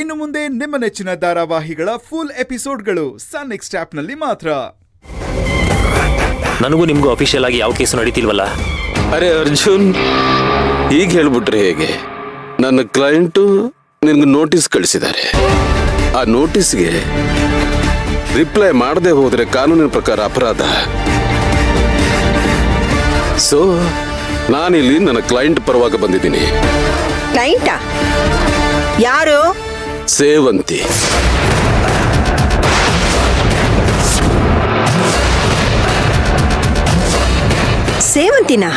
ಇನ್ನು ಮುಂದೆ ನಿಮ್ಮ ನೆಚ್ಚಿನ ಧಾರಾವಾಹಿಗಳ ಫುಲ್ ಎಪಿಸೋಡ್ಗಳು ಸನ್ ನೆಕ್ಸ್ಟ್ ಆಪ್ನಲ್ಲಿ ಮಾತ್ರ. ನನಗೂ ನಿಮ್ಗೂ ಅಫಿಷಿಯಲ್ ಆಗಿ ಯಾವ ಕೇಸು ನಡೀತಿಲ್ವಲ್ಲ? ಅರೆ ಅರ್ಜುನ್, ಈಗ ಹೇಳ್ಬಿಟ್ರೆ ಹೇಗೆ? ನನ್ನ ಕ್ಲೈಂಟು ನಿನ್ಗೆ ನೋಟಿಸ್ ಕಳಿಸಿದ್ದಾರೆ. ಆ ನೋಟಿಸ್ಗೆ ರಿಪ್ಲೈ ಮಾಡದೆ ಹೋದ್ರೆ ಕಾನೂನಿನ ಪ್ರಕಾರ ಅಪರಾಧ. ಸೊ ನಾನಿಲ್ಲಿ ನನ್ನ ಕ್ಲೈಂಟ್ ಪರವಾಗಿ ಬಂದಿದ್ದೀನಿ. ಕ್ಲೈಂಟಾ? ಯಾರು? ಸೇವಂತಿ. ಸೇವಂತಿನಾ?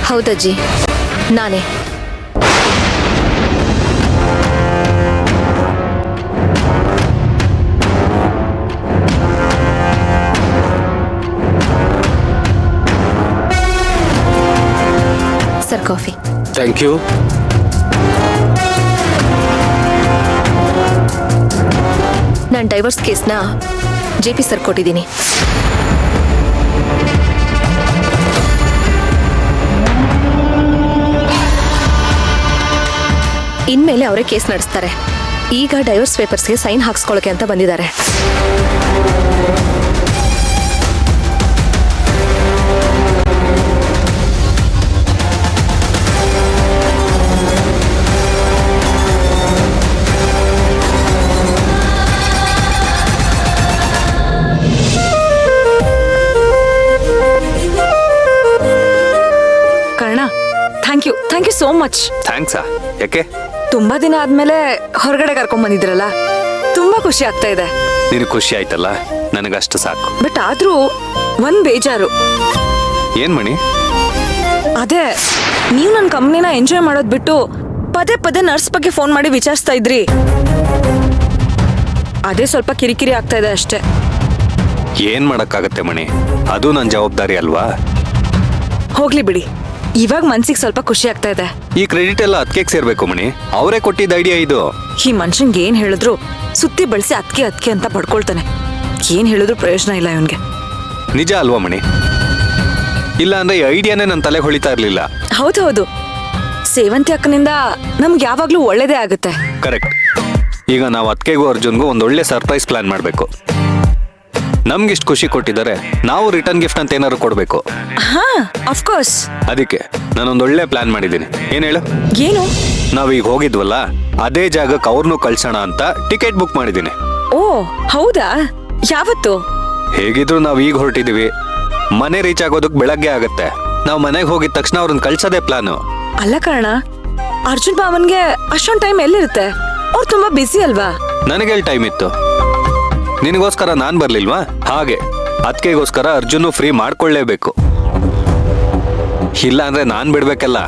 ಹೌದಜ್ಜಿ, ನಾನೇ. Sir, coffee. Thank you. ನಾನು ಡೈವರ್ಸ್ ಕೇಸ್ನ JP ಸರ್ ಕೊಟ್ಟಿದ್ದೀನಿ. ಇನ್ಮೇಲೆ ಅವರೇ ಕೇಸ್ ನಡೆಸ್ತಾರೆ. ಈಗ ಡೈವರ್ಸ್ ಪೇಪರ್ಸ್ಗೆ ಸೈನ್ ಹಾಕ್ಸ್ಕೊಳ್ಳೋಕೆ ಅಂತ ಬಂದಿದ್ದಾರೆ. Thank you so much. ಥ್ಯಾಂಕ್ಸಾ? ಯಾಕೆ? ತುಂಬಾ ದಿನ ಆದ್ಮೇಲೆ ಹೊರಗಡೆ ಕರ್ಕೊಂಡ್ ಬಂದಿದ್ರಲ್ಲ, ತುಂಬಾ ಖುಷಿ ಆಗ್ತಾ ಇದೆ. ನಿನಗೆ ಖುಷಿ ಆಯ್ತಲ್ಲ, ನನಗಷ್ಟು ಸಾಕು. ಬಟ್ ಆದ್ರೂ ಒಂದ್ ಬೇಜಾರು. ಏನ್ ಮಣಿ? ಅದೇ, ನೀವು ನನ್ನ ಕಂಪ್ನಿನ ಎಂಜಾಯ್ ಮಾಡೋದ್ ಬಿಟ್ಟು ಪದೇ ಪದೇ ನರ್ಸ್ ಬಗ್ಗೆ ಫೋನ್ ಮಾಡಿ ವಿಚಾರಿಸ್ತಾ ಇದ್ರಿ. ಅದೇ ಸ್ವಲ್ಪ ಕಿರಿಕಿರಿ ಆಗ್ತಾ ಇದೆ ಅಷ್ಟೇ. ಏನ್ ಮಾಡಕ್ಕಾಗತ್ತೆ ಮಣಿ, ಅದು ನನ್ನ ಜವಾಬ್ದಾರಿ ಅಲ್ವಾ? ಹೋಗ್ಲಿ ಬಿಡಿ, ಇವಾಗ ಮನ್ಸಿಗೆ ಸ್ವಲ್ಪ ಖುಷಿ ಆಗ್ತಾ ಇದೆ. ಈ ಕ್ರೆಡಿಟ್ ಎಲ್ಲ ಅದಕ್ಕೆ ಸೇರ್ಬೇಕು ಮಣಿ, ಅವರೇ ಕೊಟ್ಟಿದ್ದ ಐಡಿಯಾ ಇದು. ಈ ಮನುಷ್ಯನ್ಗೆ ಏನ್ ಹೇಳಿದ್ರು ಸುತ್ತಿ ಬಳಸಿ ಅದಕ್ಕೆ ಅಂತ ಪಡ್ಕೊಳ್ತಾನೆ. ಏನ್ ಹೇಳಿದ್ರು ಪ್ರಯೋಜನ ಇಲ್ಲ ಇವನ್ಗೆ. ನಿಜ ಅಲ್ವಾ ಮಣಿ? ಇಲ್ಲ ಅಂದ್ರೆ ಈ ಐಡಿಯಾನೇ ನನ್ನ ತಲೆ ಹೊಳಿತಾ ಇರ್ಲಿಲ್ಲ. ಹೌದು, ಸೇವಂತಿ ಅಕ್ಕನಿಂದ ನಮ್ಗೆ ಯಾವಾಗ್ಲೂ ಒಳ್ಳೇದೇ ಆಗುತ್ತೆ. ಕರೆಕ್ಟ್. ಈಗ ನಾವು ಅತ್ಕೆಗೂ ಅರ್ಜುನ್ಗೂ ಒಂದೊಳ್ಳೆ ಸರ್ಪ್ರೈಸ್ ಪ್ಲಾನ್ ಮಾಡ್ಬೇಕು. ನಮ್ಗಿಷ್ಟು ಖುಷಿ ಕೊಟ್ಟಿದ್ದಾರೆ, ನಾವು ರಿಟರ್ನ್ ಗಿಫ್ಟ್ ಅಂತ ಏನಾದ್ರು ಕೊಡ್ಬೇಕು. ಹಾ, ಆಫ್ ಕೋರ್ಸ್. ಅದಕ್ಕೆ ನಾನೊಂದೊಳ್ಳೆ ಪ್ಲಾನ್ ಮಾಡಿದ್ದೀನಿ. ಏನ್ ಹೇಳು? ಏನು? ನಾವೀಗ ಹೋಗಿದ್ವಲ್ಲ, ಅದೇ ಜಾಗಕ್ಕೆ ಅವ್ರನ್ನೂ ಕಳ್ಸೋಣ ಅಂತ ಟಿಕೆಟ್ ಬುಕ್ ಮಾಡಿದ್ದೀನಿ. ಓ ಹೌದಾ? ಯಾವತ್ತು? ಹೇಗಿದ್ರು ನಾವ್ ಈಗ ಹೊರಟಿದೀವಿ, ಮನೆ ರೀಚ್ ಆಗೋದಕ್ಕೆ ಬೆಳಗ್ಗೆ ಆಗತ್ತೆ. ನಾವು ಮನೆಗೆ ಹೋಗಿದ ತಕ್ಷಣ ಅವ್ರನ್ನ ಕಳ್ಸೋದೇ ಪ್ಲಾನು. ಅಲ್ಲ ಕಾರಣ, ಅರ್ಜುನ್ ಬಾವನ್ಗೆ ಅಷ್ಟೊಂದು ಟೈಮ್ ಎಲ್ಲಿರುತ್ತೆ? ಅವ್ರು ತುಂಬಾ ಬಿಸಿ ಅಲ್ವಾ? ನನಗೆಲ್ಲಿ ಟೈಮ್ ಇತ್ತು? ನಿನಗೋಸ್ಕರ ನಾನ್ ಬರ್ಲಿಲ್ವಾ? ಹಾಗೆ ಅದಕ್ಕೆಗೋಸ್ಕರ ಅರ್ಜುನ್ ಫ್ರೀ ಮಾಡ್ಕೊಳ್ಳೇಬೇಕು. ಇಲ್ಲ ಅಂದ್ರೆ ನಾನ್ ಬಿಡ್ಬೇಕಲ್ಲ.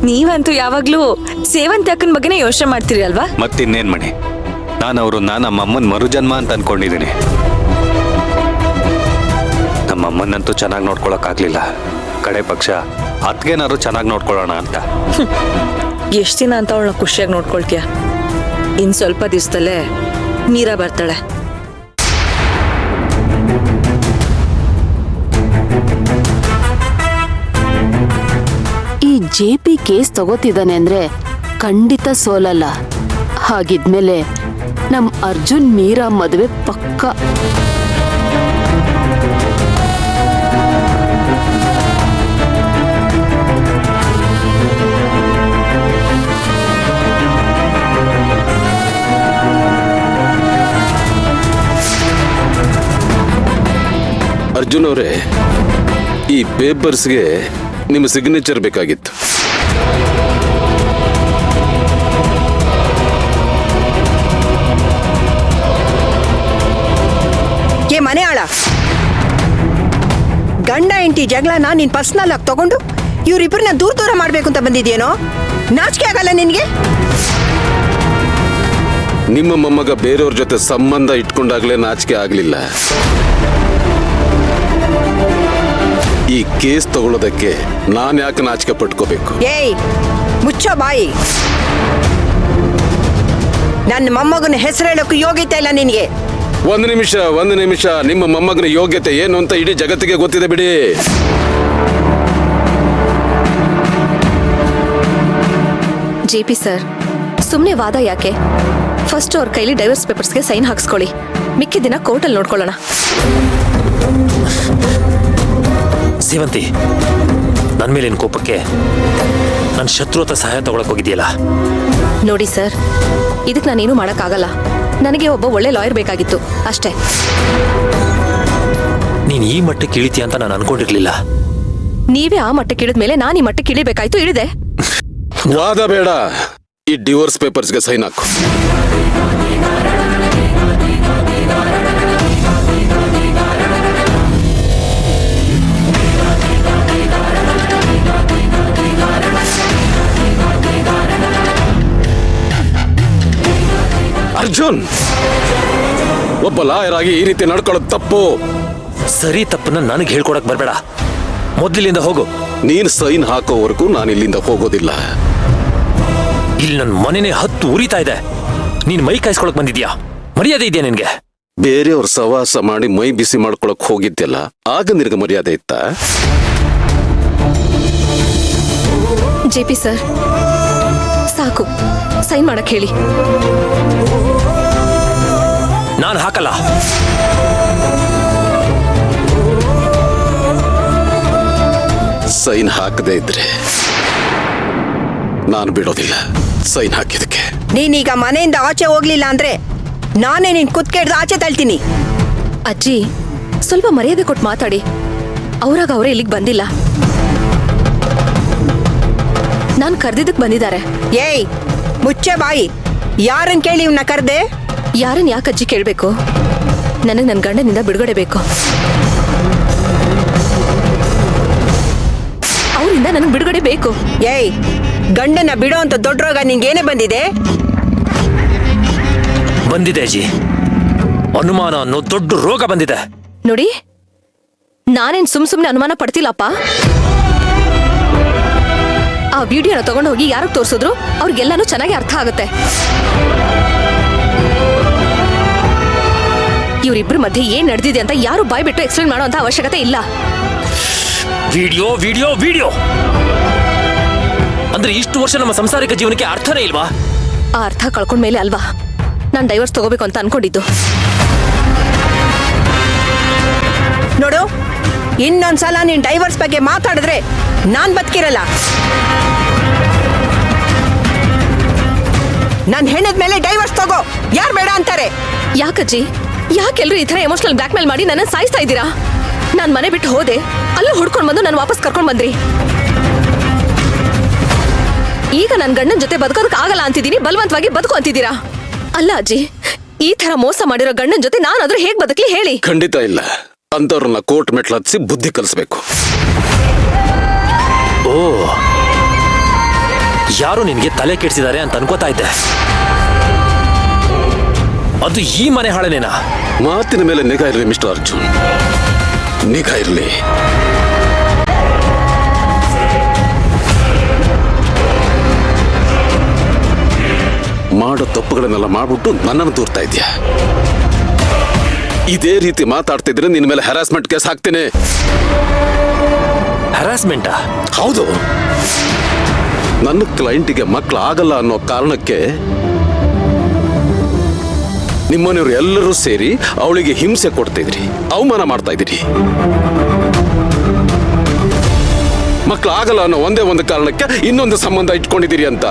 ನೀವಂತೂ ಯಾವಾಗ್ಲೂ ಸೇವಂತಿ ಅಕ್ಕನ ಬಗ್ಗೆನೇ ಯೋಚನೆ ಮಾಡ್ತೀರಿ ಅಲ್ವಾ? ಮತ್ತಿನ್ನೇನ್ ಮಣಿ, ನಾನು ಅವ್ರನ್ನ ನಮ್ಮ ಅಮ್ಮನ್ ಮರುಜನ್ಮ ಅಂತ ಅನ್ಕೊಂಡಿದ್ದೀನಿ. ನಮ್ಮ ಅಮ್ಮನ್ನಂತೂ ಚೆನ್ನಾಗಿ ನೋಡ್ಕೊಳಕ್ ಆಗ್ಲಿಲ್ಲ, ಕಡೆ ಪಕ್ಷ ಅತ್ಗೆನಾದ್ರು ಚೆನ್ನಾಗಿ ನೋಡ್ಕೊಳ್ಳೋಣ ಅಂತ. ಎಷ್ಟ್ ದಿನ ಅಂತ ಅವಳನ್ನ ಖುಷಿಯಾಗಿ ನೋಡ್ಕೊಳ್ತೀಯ? ಇನ್ ಸ್ವಲ್ಪ ದಿವಸದಲ್ಲೇ ಮೀರಾ ಬರ್ತಾಳೆ. ಈ JP ಕೇಸ್ ತಗೋತಿದ್ದಾನೆ ಅಂದ್ರೆ ಖಂಡಿತ ಸೋಲಲ್ಲ. ಹಾಗಿದ್ಮೇಲೆ ನಮ್ ಅರ್ಜುನ್ ಮೀರಾ ಮದುವೆ ಪಕ್ಕ. ಅರ್ಜುನ್ ಅವರೇ, ಈ ಪೇಪರ್ಸ್ಗೆ ನಿಮ್ಮ ಸಿಗ್ನೇಚರ್ ಬೇಕಾಗಿತ್ತು. ಏ ಮನೆ ಆಳ, ಗಂಡ ಹೆಂಡತಿ ಜಗಳನ ನೀನ್ ಪರ್ಸನಲ್ ಆಗಿ ತಗೊಂಡು ಇವ್ರಿಬ್ಬರನ್ನ ದೂರ ಮಾಡ್ಬೇಕು ಅಂತ ಬಂದಿದ್ಯೇನೋ? ನಾಚಿಕೆ ಆಗಲ್ಲ ನಿನ್ಗೆ? ನಿಮ್ಮ ಮೊಮ್ಮಗ ಬೇರೆಯವ್ರ ಜೊತೆ ಸಂಬಂಧ ಇಟ್ಕೊಂಡಾಗ್ಲೇ ನಾಚಿಕೆ ಆಗ್ಲಿಲ್ಲ. ಈ ಕೇಸ್ ತಗೊಳ್ಳೋದಕ್ಕೆ ನಾನ್ ಯಾಕೆ ನಾಚಿಕೆ ಪಟ್ಕೋಬೇಕು? ಏಯ್ ಮುಚ್ಚೋ ಬಾಯಿ. ನನ್ನ ಮೊಮ್ಮಗನ ಹೆಸರು ಹೇಳೋಕೆ ಯೋಗ್ಯತೆ ಇಲ್ಲ ನಿನ್ಗೆ. ಒಂದು ನಿಮಿಷ, ನಿಮ್ಮ ಮೊಮ್ಮಗನ ಯೋಗ್ಯತೆ ಏನು ಅಂತ ಇಡೀ ಜಗತ್ತಿಗೆ ಗೊತ್ತಿದೆ ಬಿಡಿ. JP ಸರ್, ಸುಮ್ಮನೆ ವಾದ ಯಾಕೆ? ಫಸ್ಟ್ ಅವ್ರ ಕೈಲಿ ಡೈವರ್ಸ್ ಪೇಪರ್ಸ್ಗೆ ಸೈನ್ ಹಾಕ್ಸ್ಕೊಳ್ಳಿ, ಮಿಕ್ಕಿದ ದಿನ ಕೋರ್ಟಲ್ಲಿ ನೋಡ್ಕೊಳ್ಳೋಣ. ಸೇವಂತಿ, ನನ್ನ ಮೇಲಿನ ಕೋಪಕ್ಕೆ ನನ್ನ ಶತ್ರು ಹತ್ರ ಸಹಾಯ ತಗೊಳಕ್ ಹೋಗಿದೆಯಲ್ಲ. ನೋಡಿ ಸರ್, ಇದಕ್ಕೆ ನಾನೇನು ಮಾಡೋಕ್ಕಾಗಲ್ಲ. ನನಗೆ ಒಬ್ಬ ಒಳ್ಳೆ ಲಾಯರ್ ಬೇಕಾಗಿತ್ತು ಅಷ್ಟೇ. ನೀನ್ ಈ ಮಟ್ಟಕ್ಕೆ ಇಳಿತೀಯ ಅಂತ ನಾನು ಅನ್ಕೊಂಡಿರ್ಲಿಲ್ಲ. ನೀವೇ ಆ ಮಟ್ಟಕ್ಕೆ ಇಳಿದ್ಮೇಲೆ ನಾನು ಈ ಮಟ್ಟಕ್ಕೆ ಇಳಿಬೇಕಾಯ್ತು, ಇಳಿದೆ. ವಾದ ಬೇಡ, ಈ ಡಿವೋರ್ಸ್ ಪೇಪರ್ಸ್ಗೆ ಸೈನ್ ಹಾಕು. ಅರ್ಜುನ್, ಒಬ್ಬ ಲಾಯರ್ ಆಗಿ ಈ ರೀತಿ ನಡ್ಕೊಳ್ಳೋದು ತಪ್ಪು. ಸರಿ ತಪ್ಪನ್ನ ನನಗೆ ಹೇಳ್ಕೊಡಕ್ ಬರ್ಬೇಡ, ಮೊದ್ಲಿಂದ ಹೋಗು. ನೀನ್ ಸೈನ್ ಹಾಕೋವರೆಗೂ ನಾನು ಇಲ್ಲಿಂದ ಹೋಗೋದಿಲ್ಲ. ಇಲ್ಲಿ ನನ್ನ ಮನೆನೇ ಹತ್ತು ಉರಿತಾ ಇದೆ. ನೀನ್ ಮೈ ಕಾಯಿಸ್ಕೊಳಕ್ ಬಂದಿದ್ಯಾ? ಮರ್ಯಾದೆ ಇದೆಯಾ ನಿನ್ಗೆ? ಬೇರೆಯವ್ರ ಸವಾಸ ಮಾಡಿ ಮೈ ಬಿಸಿ ಮಾಡ್ಕೊಳಕ್ ಹೋಗಿದ್ಯಲ್ಲ, ಆಗ ನಿನಗೆ ಮರ್ಯಾದೆ ಇತ್ತಾ? JP ಸರ್, ಸಾಕು, ಸೈನ್ ಮಾಡಕ್ ಹೇಳಿ. ನಾನು ಹಾಕಲ್ಲ. ಸೈನ್ ಹಾಕದೇ ಇದ್ರೆ ನಾನು ಬಿಡೋದಿಲ್ಲ. ಸೈನ್ ಹಾಕಿದಕ್ಕೆ ನೀನೀಗ ಮನೆಯಿಂದ ಆಚೆ ಹೋಗ್ಲಿಲ್ಲ ಅಂದ್ರೆ ನಾನೇ ನಿನ್ ಕುತ್ಕೆಡ್ದು ಆಚೆ ತಳ್ತೀನಿ. ಅಜ್ಜಿ, ಸ್ವಲ್ಪ ಮರ್ಯಾದೆ ಕೊಟ್ಟು ಮಾತಾಡಿ. ಅವ್ರಾಗ ಅವರೇ ಇಲ್ಲಿಗೆ ಬಂದಿಲ್ಲ, ನಾನು ಕರ್ದಿದ್ದಕ್ಕೆ ಬಂದಿದ್ದಾರೆ. ಏಯ್, ಮುಚ್ಚೆ ಬಾಯಿ. ಯಾರನ್ ಕೇಳಿ ಇವ್ನ ಕರ್ದೆ? ಯಾರನ್ನ ಯಾಕೆ ಅಜ್ಜಿ ಕೇಳಬೇಕು? ನನಗೆ ನನ್ನ ಗಂಡನಿಂದ ಬಿಡುಗಡೆ ಬೇಕು. ಅವರಿಂದ ನನಗೆ ಬಿಡುಗಡೆ ಬೇಕು. ಏಯ್, ಗಂಡನ ಬಿಡೋ ಅಂತ ದೊಡ್ಡ ರೋಗ ನಿಂಗೇನೆ ಬಂದಿದೆ? ಬಂದಿದೆ ಅಜ್ಜಿ, ಅನುಮಾನ ಅನ್ನೋ ದೊಡ್ಡ ರೋಗ ಬಂದಿದೆ. ನೋಡಿ, ನಾನೇನ್ ಸುಮ್ನೆ ಅನುಮಾನ ಪಡ್ತಿಲ್ಲಪ್ಪ. ಆ ವಿಡಿಯೋನ ತಗೊಂಡು ಹೋಗಿ ಯಾರಿಗೆ ತೋರಿಸಿದ್ರು ಅವ್ರಿಗೆಲ್ಲಾನು ಚೆನ್ನಾಗಿ ಅರ್ಥ ಆಗುತ್ತೆ. ಇವರಿಬ್ರು ಮಧ್ಯೆ ಏನ್ ನಡೆದಿದೆ ಅಂತ ಯಾರು ಬಾಯ್ ಬಿಟ್ಟು ಎಕ್ಸ್ಪ್ಲೇನ್ ಮಾಡೋ ಅಂತ ಅವಶ್ಯಕತೆ ಇಲ್ಲ. ವಿಡಿಯೋ ವಿಡಿಯೋ ವಿಡಿಯೋ ಅಂದ್ರೆ ಇಷ್ಟು ವರ್ಷ ನಮ್ಮ ಸಂಸಾರಿಕ ಜೀವನಕ್ಕೆ ಅರ್ಥನೇ ಇಲ್ವಾ? ಆ ಅರ್ಥ ಕಳ್ಕೊಂಡ್ಮೇಲೆ ಅಲ್ವಾ ನಾನು ಡೈವರ್ಸ್ ತಗೋಬೇಕು ಅಂತ ಅನ್ಕೊಂಡಿದ್ದು. ನೋಡು, ಇನ್ನೊಂದ್ಸಲ ನೀನ್ ಡೈವರ್ಸ್ ಬಗ್ಗೆ ಮಾತಾಡಿದ್ರೆ ನಾನ್ ಬದುಕಿರಲ್ಲ. ನನ್ ಹೆಣ್ಣದ ಮೇಲೆ ಡೈವರ್ಸ್ ತಗೋ, ಯಾರು ಬೇಡ ಅಂತಾರೆ? ಯಾಕಜ್ಜಿ, ಯಾಕೆಲ್ರು ಈ ತರ ಎಮೋಷನಲ್ ಬ್ಲಾಕ್ ಮೇಲ್ ಮಾಡಿ ನನ್ನ ಸಾಯಿಸ್ತಾ ಇದ್ದೀರಾ? ನಾನ್ ಮನೆ ಬಿಟ್ಟು ಹೋದೆ, ಅಲ್ಲೂ ಹುಡ್ಕೊಂಡ್ ಬಂದು ನಾನು ವಾಪಸ್ ಕರ್ಕೊಂಡ್ ಬಂದ್ರಿ. ಈಗ ನನ್ ಗಂಡನ ಜೊತೆ ಬದುಕೋದಕ್ಕೆ ಆಗಲ್ಲ ಅಂತಿದ್ದೀನಿ, ಬಲವಂತವಾಗಿ ಬದುಕು ಅಂತಿದ್ದೀರಾ. ಅಲ್ಲ ಅಜ್ಜಿ, ಈ ತರ ಮೋಸ ಮಾಡಿರೋ ಗಂಡನ ಜೊತೆ ನಾನಾದ್ರೂ ಹೇಗ್ ಬದುಕಲಿ ಹೇಳಿ? ಖಂಡಿತ ಇಲ್ಲ. ಅಂತವ್ರನ್ನ ಕೋರ್ಟ್ ಮೆಟ್ಲು ಹತ್ಸಿ ಬುದ್ಧಿ ಕಲಿಸ್ಬೇಕು. ಓ, ಯಾರು ನಿನ್ಗೆ ತಲೆ ಕೆಡ್ಸಿದ್ದಾರೆ ಅಂತ ಅನ್ಕೋತಾ ಇದ್ದೆ. ಅದು ಈ ಮನೆ ಹಾಳನೇನಾ? ಮಾತಿನ ಮೇಲೆ ನಿಗಾ ಇರಲಿ ಮಿಸ್ಟರ್ ಅರ್ಜುನ್, ನಿಗಾ ಇರಲಿ. ಮಾಡೋ ತಪ್ಪುಗಳನ್ನೆಲ್ಲ ಮಾಡ್ಬಿಟ್ಟು ನನ್ನನ್ನು ದೂರ್ತಾ ಇದೆಯಾ? ಇದೇ ರೀತಿ ಮಾತಾಡ್ತಿದ್ರೆ ನಿನ್ನ ಮೇಲೆ ಹರಾಸ್ಮೆಂಟ್ ಕೇಸ್ ಹಾಕ್ತೇನೆ. ಹರಾಸ್ಮೆಂಟಾ? ಹೌದು. ನನ್ನ ಕ್ಲೈಂಟಿಗೆ ಮಕ್ಕಳು ಆಗಲ್ಲ ಅನ್ನೋ ಕಾರಣಕ್ಕೆ ನಿಮ್ಮನೆಯವರು ಎಲ್ಲರೂ ಸೇರಿ ಅವಳಿಗೆ ಹಿಂಸೆ ಕೊಡ್ತಿದ್ರಿ, ಅವಮಾನ ಮಾಡ್ತಾ ಇದ್ದೀರಿ. ಮಕ್ಕಳು ಆಗಲ್ಲ ಅನ್ನೋ ಒಂದೇ ಒಂದು ಕಾರಣಕ್ಕೆ ಇನ್ನೊಂದು ಸಂಬಂಧ ಇಟ್ಕೊಂಡಿದ್ದೀರಿ ಅಂತ.